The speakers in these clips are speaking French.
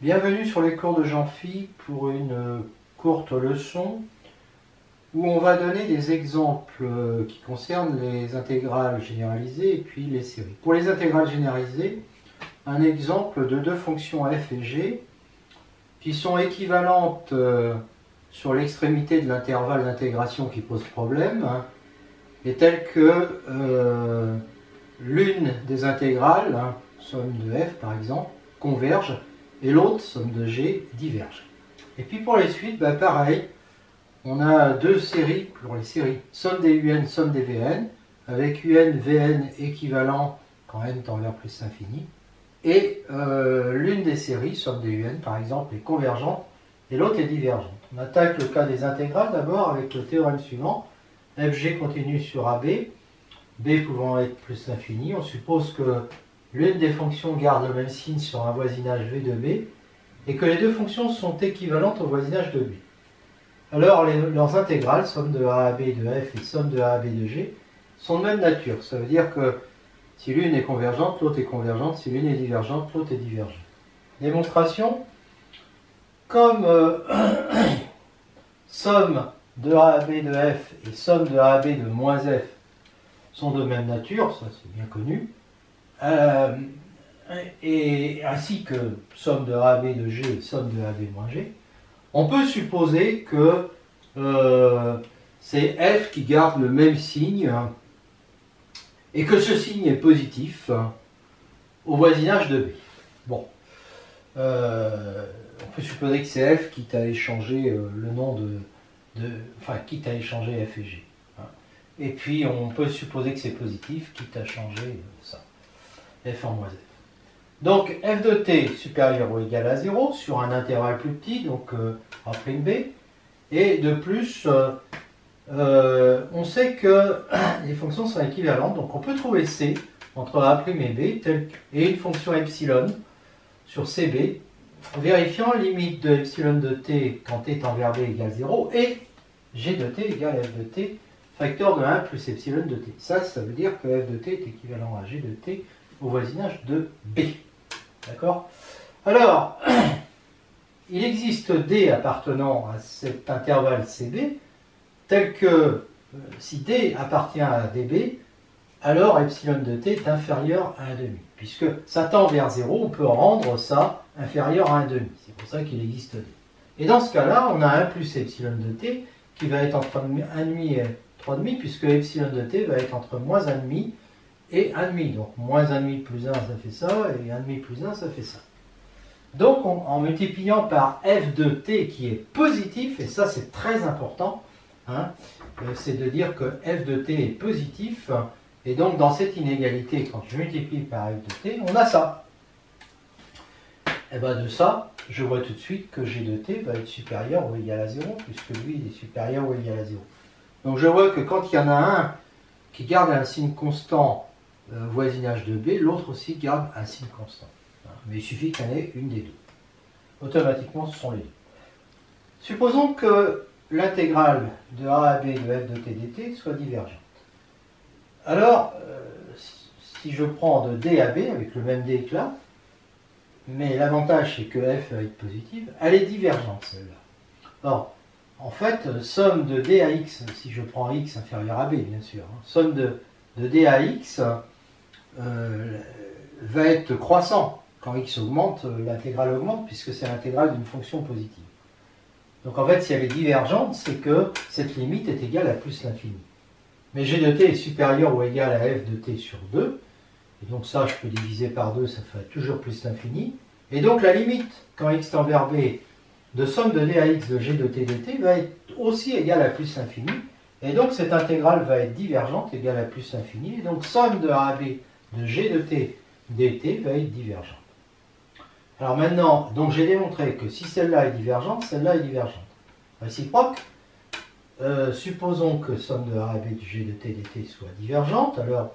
Bienvenue sur les cours de Jean-Phi pour une courte leçon où on va donner des exemples qui concernent les intégrales généralisées et puis les séries. Pour les intégrales généralisées, un exemple de deux fonctions f et g qui sont équivalentes sur l'extrémité de l'intervalle d'intégration qui pose problème est telle que l'une des intégrales, somme de f par exemple, converge et l'autre, somme de g, diverge. Et puis pour les suites, pareil, on a deux séries, pour les séries, somme des un, somme des vn, avec un, vn équivalent quand n tend vers plus l'infini, et l'une des séries, somme des un par exemple, est convergente et l'autre est divergente. On attaque le cas des intégrales d'abord avec le théorème suivant, fg continue sur ab, b pouvant être plus l'infini, on suppose que l'une des fonctions garde le même signe sur un voisinage v de b et que les deux fonctions sont équivalentes au voisinage de b. Alors leurs intégrales, somme de a à b de f et somme de a à b de g, sont de même nature. Ça veut dire que si l'une est convergente, l'autre est convergente, si l'une est divergente, l'autre est divergente. Démonstration, comme somme de a à b de f et somme de a à b de moins f sont de même nature, ça c'est bien connu, et ainsi que somme de a à b de g et somme de a à b moins g, on peut supposer que c'est f qui garde le même signe et que ce signe est positif au voisinage de b. Bon, on peut supposer que c'est f quitte à échanger le nom enfin quitte à échanger f et g. Et puis on peut supposer que c'est positif quitte à changer ça. F en moins f. Donc f de t supérieur ou égal à 0 sur un intervalle plus petit, donc a'b. Et de plus, on sait que les fonctions sont équivalentes, donc on peut trouver c entre a' et b et une fonction epsilon sur cb, en vérifiant limite de epsilon de t quand t tend vers b égale 0 et g de t égale f de t facteur de 1 plus epsilon de t. Ça veut dire que f de t est équivalent à g de t au voisinage de b. D'accord? Alors, il existe d appartenant à cet intervalle cb, tel que si d appartient à db, alors epsilon de t est inférieur à 1,5. Puisque ça tend vers 0, on peut rendre ça inférieur à 1,5. C'est pour ça qu'il existe d. Et dans ce cas-là, on a 1 plus epsilon de t qui va être entre 1,5 et 3,5, puisque epsilon de t va être entre moins 1,5 et 1,5. Donc moins 1,5 plus 1, ça fait ça, et 1,5 plus 1, ça fait ça. Donc en multipliant par f de t qui est positif, et ça c'est très important, c'est de dire que f de t est positif, et donc dans cette inégalité, quand je multiplie par f de t, on a ça. Et bien de ça, je vois tout de suite que g de t va être supérieur ou égal à 0, puisque lui il est supérieur ou égal à 0. Donc je vois que quand il y en a un qui garde un signe constant voisinage de b, l'autre aussi garde un signe constant. Mais il suffit qu'il y en ait une des deux. Automatiquement, ce sont les deux. Supposons que l'intégrale de a à b de f de t dt soit divergente. Alors, si je prends de d à b, avec le même d que là, mais l'avantage c'est que f va être positive, elle est divergente celle-là. Or, en fait, somme de d à x, si je prends x inférieur à b, bien sûr, somme de d à x va être croissant. Quand x augmente, l'intégrale augmente, puisque c'est l'intégrale d'une fonction positive. Donc en fait, si elle est divergente, c'est que cette limite est égale à plus l'infini. Mais g de t est supérieur ou égal à f de t sur 2, et donc ça, je peux diviser par 2, ça fait toujours plus l'infini. Et donc la limite, quand x tend vers b, de somme de d à x de g de t dt va être aussi égale à plus l'infini, et donc cette intégrale va être divergente, égale à plus l'infini, et donc somme de a à b de g de t dt va être divergente. Alors maintenant, donc j'ai démontré que si celle-là est divergente, celle-là est divergente. Réciproque, supposons que somme de a à b de g de t dt soit divergente, alors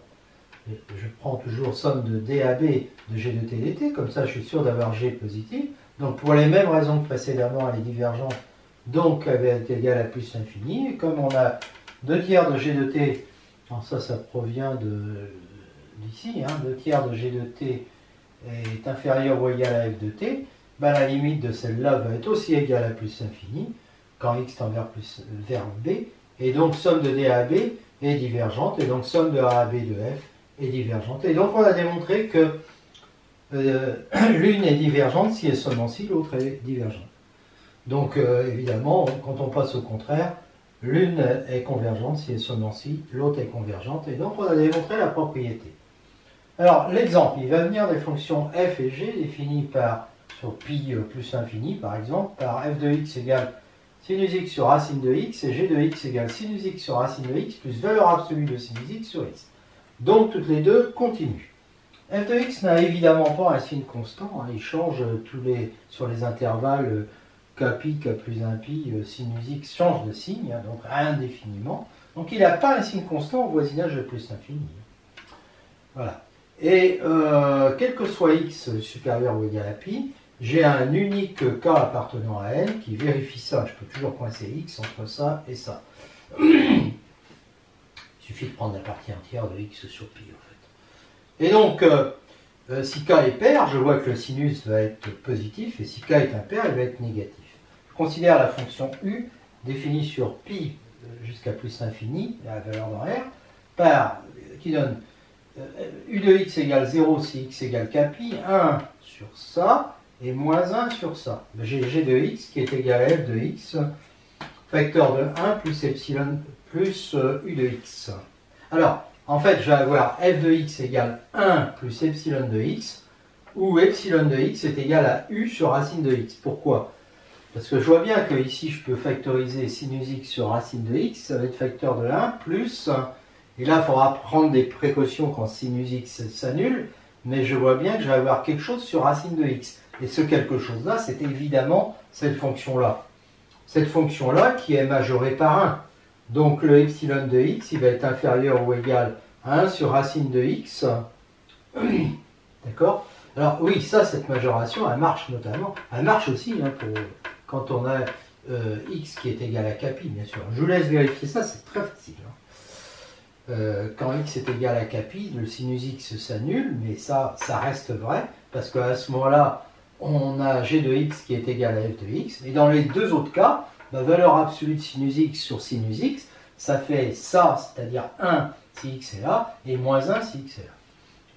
je prends toujours somme de d à b de g de t dt, comme ça je suis sûr d'avoir g positif. Donc pour les mêmes raisons que précédemment, elle est divergente, donc elle va être égale à plus l'infini. Et comme on a 2 tiers de g de t, alors ça provient d'ici, 2 tiers de g de t est inférieur ou égal à f de t, ben, la limite de celle-là va être aussi égale à plus l'infini, quand x tend vers b, et donc somme de d à b est divergente, et donc somme de a à b de f est divergente. Et donc on a démontré que l'une est divergente si et seulement si l'autre est divergente. Donc évidemment, quand on passe au contraire, l'une est convergente si et seulement si l'autre est convergente, et donc on a démontré la propriété. Alors l'exemple, il va venir des fonctions f et g définies par, sur pi plus l'infini par exemple, par f de x égale sinus x sur racine de x, et g de x égale sinus x sur racine de x plus valeur absolue de sinus x sur x. Donc toutes les deux continuent. F de x n'a évidemment pas un signe constant, hein, il change sur les intervalles k pi, k plus 1 pi, sinus x change de signe, hein, donc indéfiniment. Donc il n'a pas un signe constant au voisinage de plus l'infini. Voilà. Et quel que soit x supérieur ou égal à pi, j'ai un unique k appartenant à L qui vérifie ça. Je peux toujours coincer x entre ça et ça. Il suffit de prendre la partie entière de x sur pi en fait. Et donc, si k est pair, je vois que le sinus va être positif, et si k est impair, il va être négatif. Je considère la fonction u définie sur pi jusqu'à plus l'infini, la valeur dans R, qui donne u de x égale 0 si x égale k pi, 1 sur ça, et moins 1 sur ça. J'ai g de x qui est égal à f de x, facteur de 1 plus epsilon plus u de x. Alors, en fait, je vais avoir f de x égale 1 plus epsilon de x, où epsilon de x est égal à u sur racine de x. Pourquoi? Parce que je vois bien que ici, je peux factoriser sinus x sur racine de x, ça va être facteur de 1 plus, et là, il faudra prendre des précautions quand sinus x s'annule, mais je vois bien que je vais avoir quelque chose sur racine de x. Et ce quelque chose-là, c'est évidemment cette fonction-là. Cette fonction-là qui est majorée par 1. Donc le epsilon de x, il va être inférieur ou égal à 1 sur racine de x. D'accord? Alors oui, ça, cette majoration, elle marche notamment. Elle marche aussi hein, quand on a x qui est égal à k pi, bien sûr. Je vous laisse vérifier ça, c'est très facile. Hein. Quand x est égal à k pi, le sinus x s'annule, mais ça reste vrai, parce qu'à ce moment-là, on a g de x qui est égal à f de x. Et dans les deux autres cas, la valeur absolue de sinus x sur sinus x, ça fait ça, c'est-à-dire 1 si x est là, et moins 1 si x est là.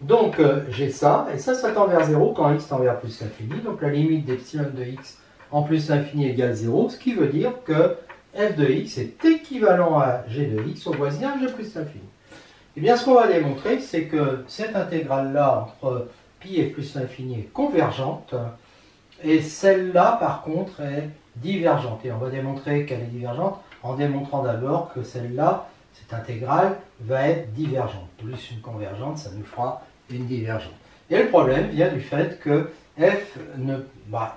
Donc j'ai ça, et ça tend vers 0 quand x tend vers plus l'infini. Donc la limite d'epsilon de x en plus l'infini égale 0, ce qui veut dire que f de x est équivalent à g de x au voisinage de plus l'infini. Et bien ce qu'on va démontrer, c'est que cette intégrale-là entre pi et plus l'infini est convergente, et celle-là par contre est divergente. Et on va démontrer qu'elle est divergente en démontrant d'abord que celle-là, cette intégrale, va être divergente. Plus une convergente, ça nous fera une divergente. Et le problème vient du fait que f,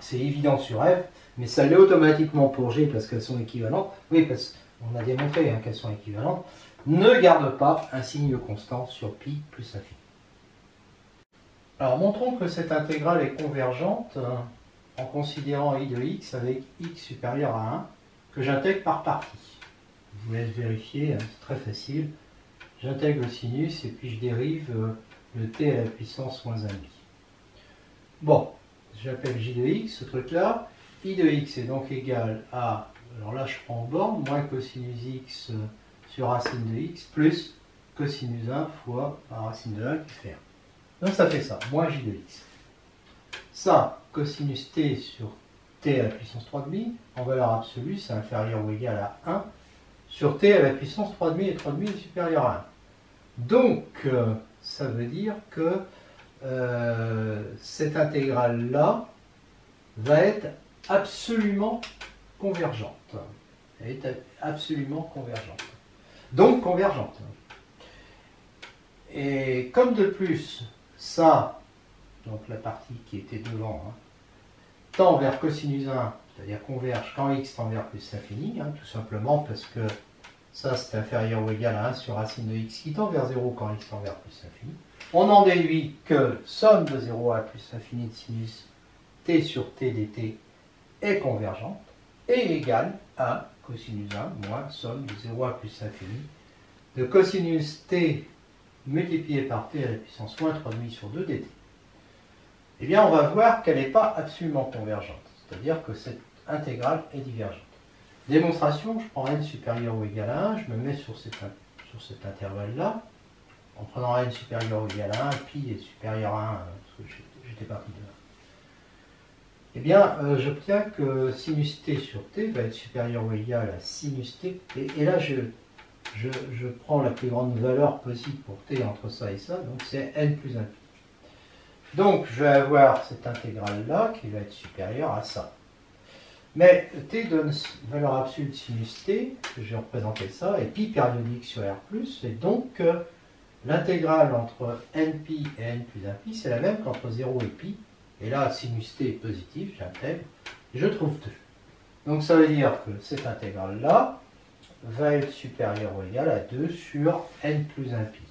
c'est évident sur f, mais ça l'est automatiquement pour g parce qu'elles sont équivalentes. Oui, parce qu'on a démontré hein, qu'elles sont équivalentes. Ne garde pas un signe constant sur pi plus l'infini. Alors montrons que cette intégrale est convergente en considérant i de x avec x supérieur à 1, que j'intègre par partie. Je vous laisse vérifier, hein, c'est très facile. J'intègre le sinus et puis je dérive le t à la puissance moins 1,5. Bon, j'appelle j de x, ce truc-là. I de x est donc égal à, alors là je prends en borne, moins cosinus x sur racine de x, plus cosinus 1 fois la racine de 1 qui fait 1. Donc ça fait ça, moins j de x. Ça, cosinus t sur t à la puissance 3,5, en valeur absolue, c'est inférieur ou égal à 1, sur t à la puissance 3,5, et 3,5 est supérieur à 1. Donc, ça veut dire que cette intégrale-là va être absolument convergente. Elle est absolument convergente. Donc, convergente. Et comme de plus, ça, donc la partie qui était devant, hein, tend vers cosinus 1, c'est-à-dire converge quand x tend vers plus l'infini, hein, tout simplement parce que ça c'est inférieur ou égal à 1 sur racine de x qui tend vers 0 quand x tend vers plus l'infini. On en déduit que somme de 0 à plus l'infini de sinus t sur t dt est convergente et égale à cosinus 1 moins somme de 0 à plus l'infini de cosinus t multiplié par t à la puissance moins 3,5 sur 2 dt. eh bien on va voir qu'elle n'est pas absolument convergente. C'est-à-dire que cette intégrale est divergente. Démonstration, je prends n supérieur ou égal à 1, je me mets sur cet intervalle-là, en prenant n supérieur ou égal à 1, pi est supérieur à 1, parce que j'étais parti de 1. Eh bien, j'obtiens que sinus t sur t va être supérieur ou égal à sinus t, et là je prends la plus grande valeur possible pour t entre ça et ça, donc c'est n plus 1 pi. Donc je vais avoir cette intégrale-là qui va être supérieure à ça. Mais t donne valeur absolue de sinus t, j'ai représenté ça, et pi périodique sur R+, et donc l'intégrale entre npi et n plus 1 pi, c'est la même qu'entre 0 et pi, et là sinus t est positif, j'intègre, et je trouve 2. Donc ça veut dire que cette intégrale-là va être supérieure ou égale à 2 sur n plus 1 pi.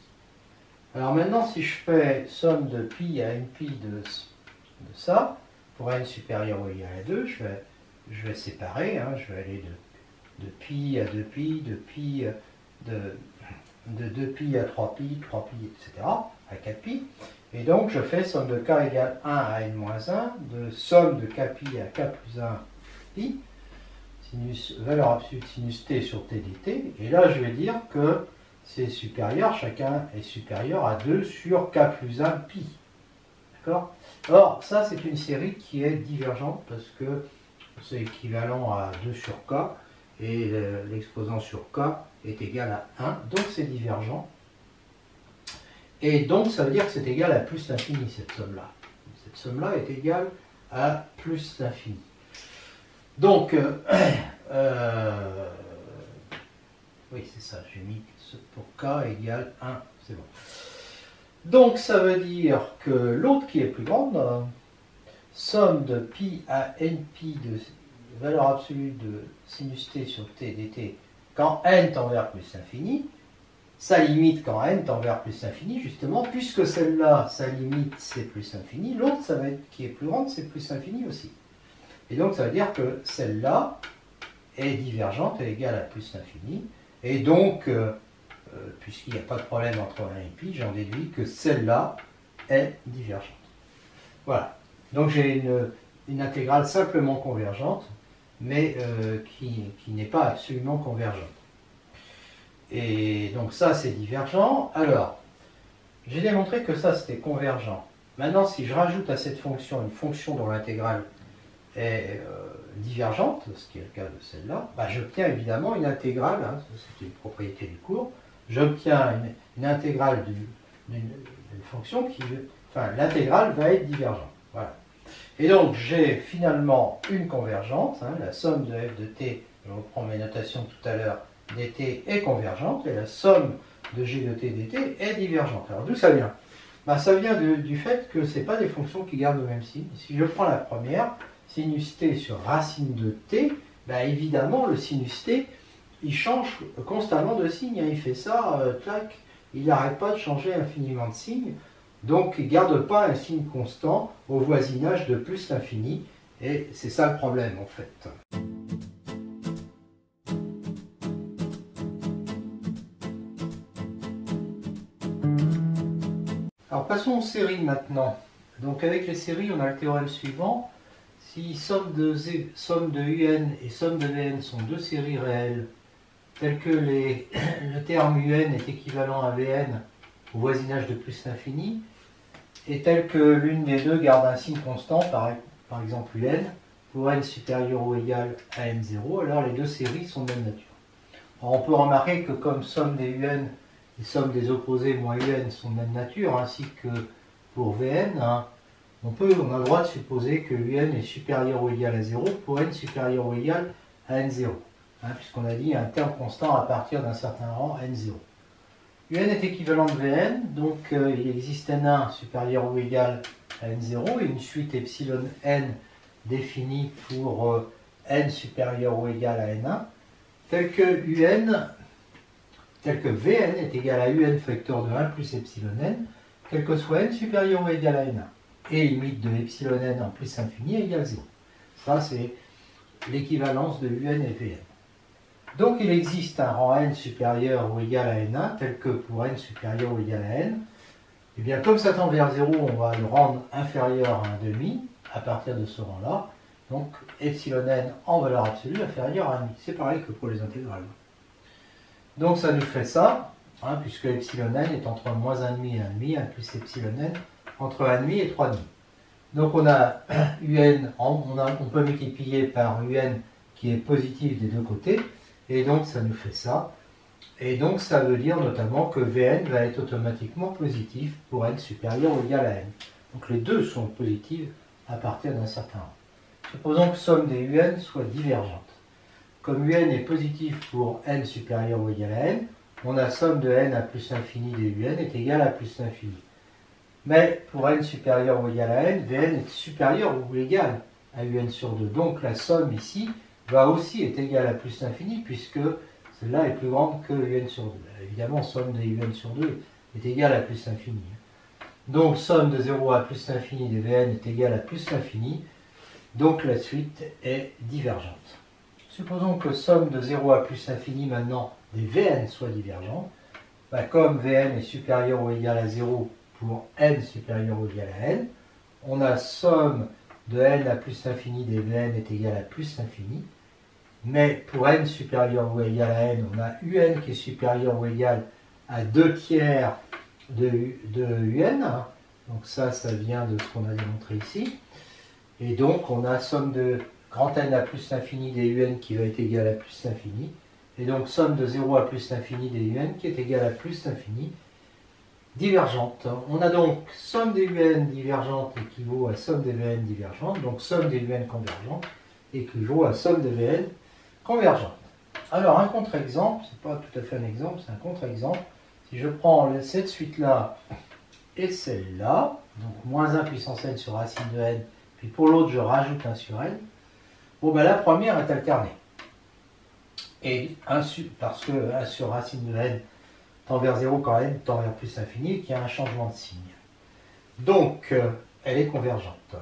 Alors maintenant, si je fais somme de pi à npi de ça, pour n supérieur ou égal à 2, je vais séparer, hein, je vais aller de pi à 2pi, de 2pi à 3pi, 3pi, etc., à 4pi. Et donc je fais somme de k égale 1 à n-1, de somme de kpi à k plus 1 pi, valeur absolue de sinus t sur t dt, et là je vais dire que c'est supérieur, chacun est supérieur à 2 sur k plus 1 pi. D'accord? Or, ça c'est une série qui est divergente parce que c'est équivalent à 2 sur k et l'exposant sur k est égal à 1, donc c'est divergent. Et donc ça veut dire que c'est égal à plus l'infini cette somme-là. Cette somme-là est égale à plus l'infini. Donc, oui c'est ça, j'ai mis pour k égale 1, c'est bon. Donc ça veut dire que l'autre qui est plus grande, somme de pi à npi de valeur absolue de sinus t sur t dt quand n tend vers plus l'infini, sa limite quand n tend vers plus l'infini, justement, puisque celle-là, sa limite c'est plus l'infini, l'autre ça va être, qui est plus grande, c'est plus l'infini aussi. Et donc ça veut dire que celle-là est divergente et égale à plus l'infini, et donc puisqu'il n'y a pas de problème entre 1 et pi, j'en déduis que celle-là est divergente. Voilà. Donc j'ai une intégrale simplement convergente, mais qui n'est pas absolument convergente. Et donc ça, c'est divergent. Alors, j'ai démontré que ça, c'était convergent. Maintenant, si je rajoute à cette fonction une fonction dont l'intégrale est divergente, ce qui est le cas de celle-là, bah, j'obtiens évidemment une intégrale, hein, c'est une propriété du cours, j'obtiens une intégrale d'une fonction qui, enfin, l'intégrale va être divergente. Voilà. Et donc, j'ai finalement une convergente, hein, la somme de f de t, je reprends mes notations tout à l'heure, dt est convergente, et la somme de g de t dt est divergente. Alors, d'où ça vient? Ben, ça vient du fait que ce n'est pas des fonctions qui gardent le même signe. Si je prends la première, sinus t sur racine de t, ben, évidemment, le sinus t, il change constamment de signe, il fait ça, clac, il n'arrête pas de changer infiniment de signe, donc il ne garde pas un signe constant au voisinage de plus l'infini, et c'est ça le problème en fait. Alors passons aux séries maintenant. Donc avec les séries, on a le théorème suivant. Si somme de un et somme de vn sont deux séries réelles, telles que le terme un est équivalent à vn au voisinage de plus l'infini, et telle que l'une des deux garde un signe constant, par exemple un, pour n supérieur ou égal à n0, alors les deux séries sont de même nature. Alors on peut remarquer que comme somme des un et somme des opposés moins un sont de même nature, ainsi que pour vn, hein, on a le droit de supposer que un est supérieur ou égal à 0 pour n supérieur ou égal à n0, hein, puisqu'on a dit un terme constant à partir d'un certain rang n0. Un est équivalent de Vn, donc il existe n1 supérieur ou égal à n0 et une suite epsilon n définie pour n supérieur ou égal à n1, tel que Vn est égal à un facteur de 1 plus epsilon n, quel que soit n supérieur ou égal à n1, et limite de epsilon n en plus infini égale 0. Ça, c'est l'équivalence de un et Vn. Donc il existe un rang n supérieur ou égal à n1, tel que pour n supérieur ou égal à n, Et bien comme ça tend vers 0, on va le rendre inférieur à 1,5 à partir de ce rang-là. Donc epsilon n en valeur absolue inférieure à 1,5. C'est pareil que pour les intégrales. Donc ça nous fait ça, hein, puisque epsilon n est entre moins 1,5 et 1,5, 1 plus epsilon n entre 1,5 et 3,5. Donc on a un, on peut multiplier par un qui est positif des deux côtés, et donc ça nous fait ça. Et donc ça veut dire notamment que Vn va être automatiquement positif pour n supérieur ou égal à n. Donc les deux sont positifs à partir d'un certain rang. Supposons que somme des un soit divergente. Comme un est positif pour n supérieur ou égal à n, on a somme de n à plus l'infini des un est égale à plus l'infini. Mais pour n supérieur ou égal à n, Vn est supérieur ou égal à un sur 2. Donc la somme ici va aussi être égale à plus l'infini puisque celle-là est plus grande que un sur 2. Évidemment, somme des un sur 2 est égale à plus l'infini. Donc somme de 0 à plus l'infini des Vn est égale à plus l'infini. Donc la suite est divergente. Supposons que somme de 0 à plus l'infini maintenant des Vn soit divergente. Bah, comme Vn est supérieur ou égal à 0 pour n supérieur ou égal à n, on a somme de n à plus l'infini des Vn est égal à plus l'infini. Mais pour n supérieur ou égal à n, on a un qui est supérieur ou égal à 2 tiers de un. Donc ça vient de ce qu'on a démontré ici. Et donc on a somme de grand N à plus l'infini des un qui va être égal à plus l'infini. Et donc somme de 0 à plus l'infini des un qui est égal à plus l'infini. Divergente. On a donc somme des un divergente équivaut à somme des Vn divergente. Donc somme des un convergentes équivaut à somme des Vn convergente. Alors un contre-exemple, c'est pas tout à fait un exemple, c'est un contre-exemple. Si je prends cette suite-là et celle-là, donc moins 1 puissance n sur racine de n, puis pour l'autre je rajoute 1 sur n, bon ben la première est alternée. Et parce que 1 sur racine de n tend vers 0 quand n tend vers plus l'infini et qu'il y a un changement de signe. Donc elle est convergente.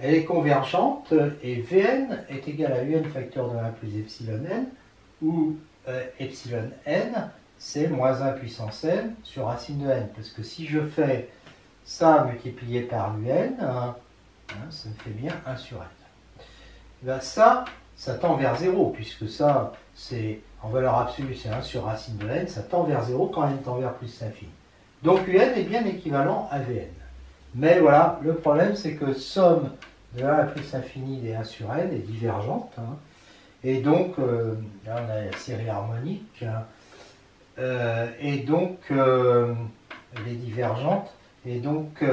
Elle est convergente et Vn est égal à un facteur de 1 plus epsilon n, où epsilon n, c'est moins 1 puissance n sur racine de n. Parce que si je fais ça multiplié par un, ça me fait bien 1 sur n. Et bien ça tend vers 0, puisque ça, c'est en valeur absolue, c'est 1 sur racine de n, ça tend vers 0 quand n tend vers plus l'infini. Donc un est bien équivalent à Vn. Mais voilà, le problème c'est que somme de 1 à plus l'infini des 1 sur n est divergente. Et donc, là on a la série harmonique. Et donc, elle est divergente. Et donc,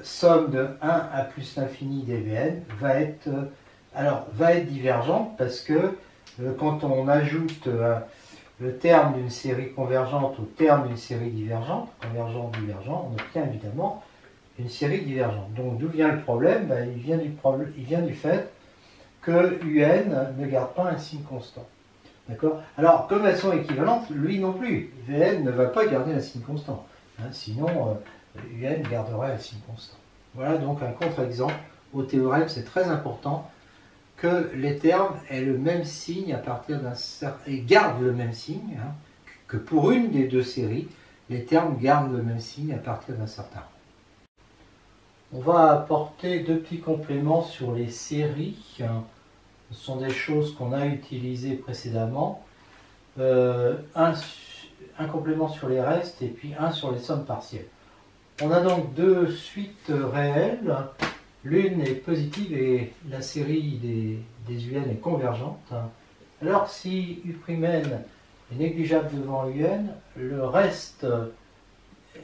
somme de 1 à plus l'infini des Vn va être divergente parce que quand on ajoute le terme d'une série convergente au terme d'une série divergente, convergente-divergente, on obtient évidemment une série divergente. Donc d'où vient le problème? Il vient du fait que un ne garde pas un signe constant. D'accord? Alors, comme elles sont équivalentes, lui non plus. Vn ne va pas garder un signe constant. Sinon, un garderait un signe constant. Voilà donc un contre-exemple au théorème. C'est très important que les termes aient le même signe à partir d'un certain... et gardent le même signe, que pour une des deux séries, les termes gardent le même signe à partir d'un certain rang. On va apporter deux petits compléments sur les séries. Ce sont des choses qu'on a utilisées précédemment. Un complément sur les restes et puis un sur les sommes partielles. On a donc deux suites réelles. L'une est positive et la série des un est convergente. Alors si U'N est négligeable devant un, le reste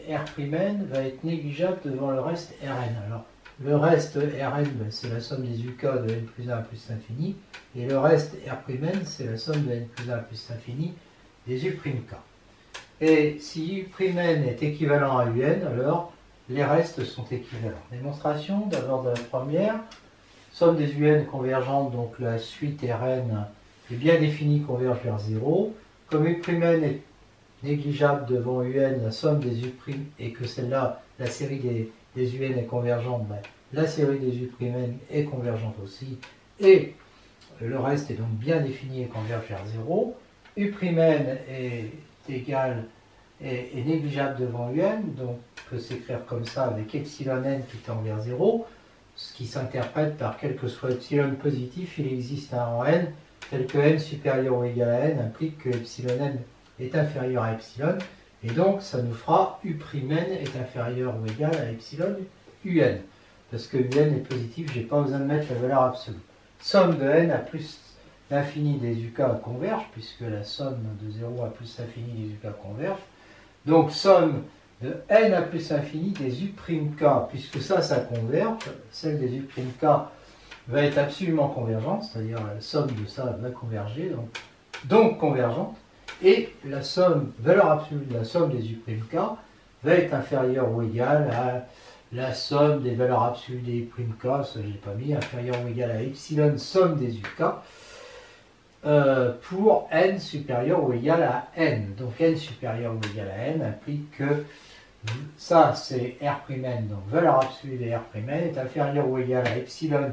R'N va être négligeable devant le reste Rn. Alors le reste Rn, c'est la somme des UK de n plus 1 plus l'infini, et le reste R'N, c'est la somme de n plus 1 plus l'infini des U'K. Et si U'N est équivalent à un, alors les restes sont équivalents. Démonstration d'abord de la première. Somme des un convergentes, donc la suite Rn est bien définie, converge vers 0. Comme U'N est négligeable devant un, la somme des U' et que celle-là, la série des un est convergente, la série des U'N est convergente aussi. Et le reste est donc bien défini et converge vers 0. U'N est égal est négligeable devant un, donc on peut s'écrire comme ça avec epsilon n qui tend vers 0, ce qui s'interprète par quel que soit epsilon positif, il existe un rang n, tel que n supérieur ou égal à n implique que epsilon n est inférieur à epsilon, et donc ça nous fera u'm est inférieur ou égal à epsilon un. Parce que un est positif, je n'ai pas besoin de mettre la valeur absolue. Somme de n à plus l'infini des UK converge, puisque la somme de 0 à plus l'infini des UK converge. Donc somme de n à plus l'infini des u'k, puisque ça converge, celle des u'k va être absolument convergente, c'est-à-dire la somme de ça va converger, donc convergente, et la somme, valeur absolue de la somme des u'k va être inférieure ou égale à la somme des valeurs absolues des u'k, ça je n'ai pas mis, inférieure ou égale à epsilon somme des uk, pour n supérieur ou égal à n. Donc n supérieur ou égal à n implique que ça c'est R'N, donc valeur absolue de R'N est inférieure ou égale à epsilon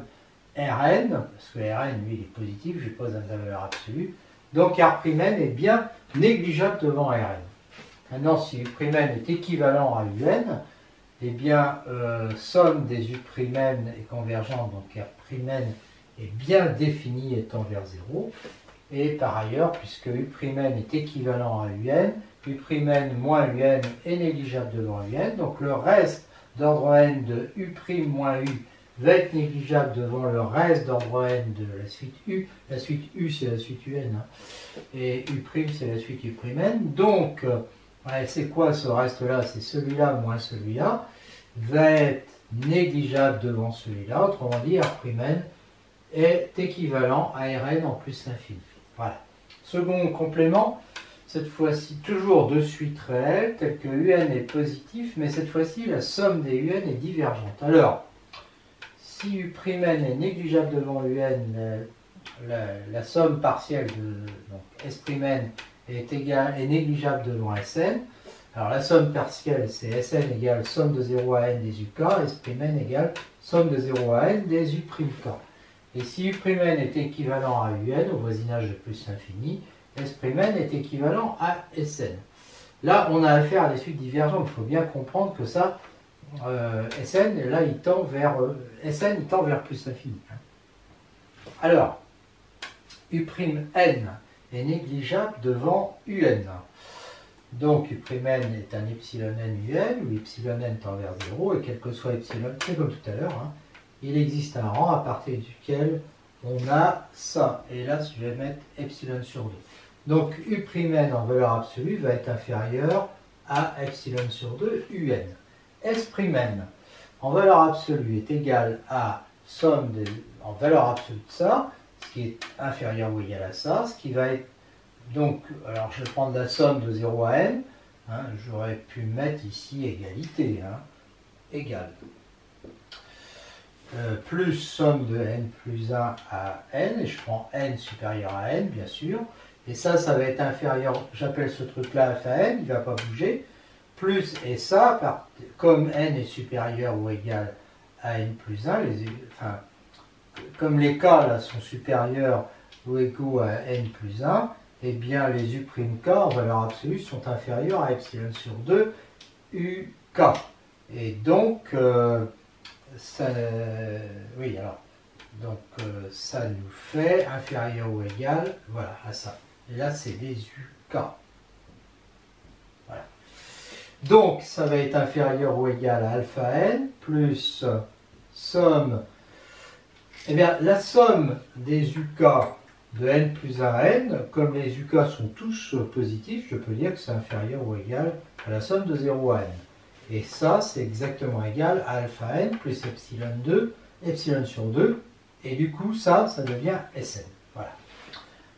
Rn, parce que Rn lui il est positif, je pose la valeur absolue, donc R'N est bien négligeable devant Rn. Maintenant si U'N est équivalent à un, eh bien somme des U'N est convergente, donc R'N est bien défini étant vers 0, et par ailleurs, puisque U'N est équivalent à un, U'N moins un est négligeable devant un, donc le reste d'ordre n de U' moins U va être négligeable devant le reste d'ordre n de la suite U. La suite U c'est la suite un, hein, et U' c'est la suite U'N. Donc, c'est quoi ce reste-là? C'est celui-là moins celui-là, va être négligeable devant celui-là. Autrement dit, R'N est équivalent à Rn en plus l'infini. Voilà. Second complément, cette fois-ci toujours de suite réelle, tel que un est positif, mais cette fois-ci la somme des un est divergente. Alors, si U'N est négligeable devant un, la somme partielle de donc S'N est négligeable devant Sn. Alors la somme partielle c'est Sn égale somme de 0 à n des UK, S'N égale somme de 0 à n des U'K. Et si U'N est équivalent à un au voisinage de plus l'infini, S'N est équivalent à Sn. Là on a affaire à des suites divergentes, il faut bien comprendre que ça, Sn, là il tend vers Sn il tend vers plus l'infini. Alors, U'N est négligeable devant un. Donc U'N est un epsilon n un, où epsilon n tend vers 0, et quel que soit epsilon, c'est comme tout à l'heure, hein, il existe un rang à partir duquel on a ça. Et là, je vais mettre epsilon sur 2. Donc U'N en valeur absolue va être inférieur à epsilon sur 2 un. S'N en valeur absolue est égal à somme en valeur absolue de ça, ce qui est inférieur ou égal à ça, ce qui va être donc, alors je vais prendre la somme de 0 à n, hein, j'aurais pu mettre ici égalité, hein, égal, plus somme de n plus 1 à n, et je prends n supérieur à n bien sûr, et ça va être inférieur, j'appelle ce truc là alpha n, il ne va pas bouger, plus, et ça, comme n est supérieur ou égal à n plus 1, comme les cas là sont supérieurs ou égaux à n plus 1, eh bien les U'K en valeur absolue sont inférieurs à epsilon sur 2 UK. Et donc, ça nous fait inférieur ou égal, voilà, à ça. Et là, c'est des UK. Voilà. Donc, ça va être inférieur ou égal à alpha n plus somme, eh bien, la somme des UK de n plus 1 à n, comme les UK sont tous positifs, je peux dire que c'est inférieur ou égal à la somme de 0 à n. Et ça, c'est exactement égal à alpha n plus epsilon 2, epsilon sur 2, et du coup, ça devient Sn. Voilà.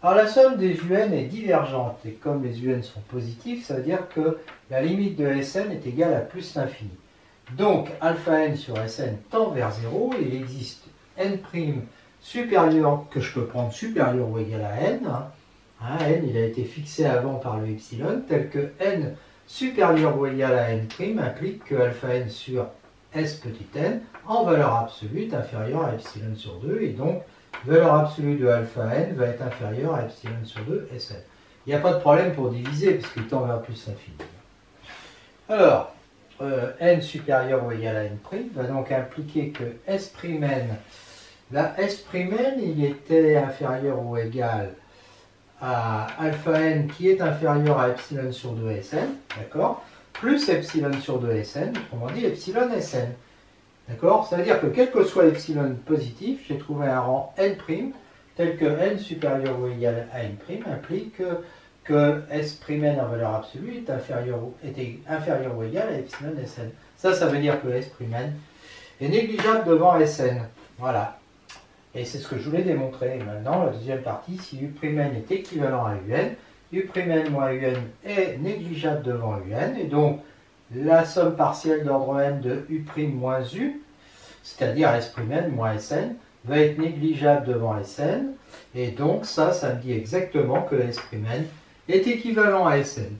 Alors, la somme des un est divergente, et comme les un sont positifs, ça veut dire que la limite de Sn est égale à plus l'infini. Donc, alpha n sur Sn tend vers 0, et il existe n' supérieur, que je peux prendre supérieur ou égal à n. N, il a été fixé avant par le epsilon, tel que n supérieur ou égal à n' implique que alpha n sur s petit n, en valeur absolue, est inférieur à epsilon sur 2, et donc valeur absolue de alpha n va être inférieure à epsilon sur 2 Sn. Il n'y a pas de problème pour diviser, puisqu'il tend vers plus l'infini. Alors, n supérieur ou égal à n' va donc impliquer que S'N, là S'N il était inférieur ou égal à alpha n qui est inférieur à epsilon sur 2 Sn, d'accord, plus epsilon sur 2 Sn, autrement dit epsilon Sn. D'accord? Ça veut dire que quel que soit epsilon positif, j'ai trouvé un rang n', tel que n supérieur ou égal à n' implique que S'N en valeur absolue est inférieur ou égal à epsilon Sn. Ça veut dire que S'N est négligeable devant Sn. Voilà. Et c'est ce que je voulais démontrer. Et maintenant, la deuxième partie, si U'N est équivalent à Un, U'N moins Un est négligeable devant Un, et donc la somme partielle d'ordre n de U' moins U, c'est-à-dire S'N moins Sn, va être négligeable devant Sn, et donc ça me dit exactement que S'N est équivalent à Sn.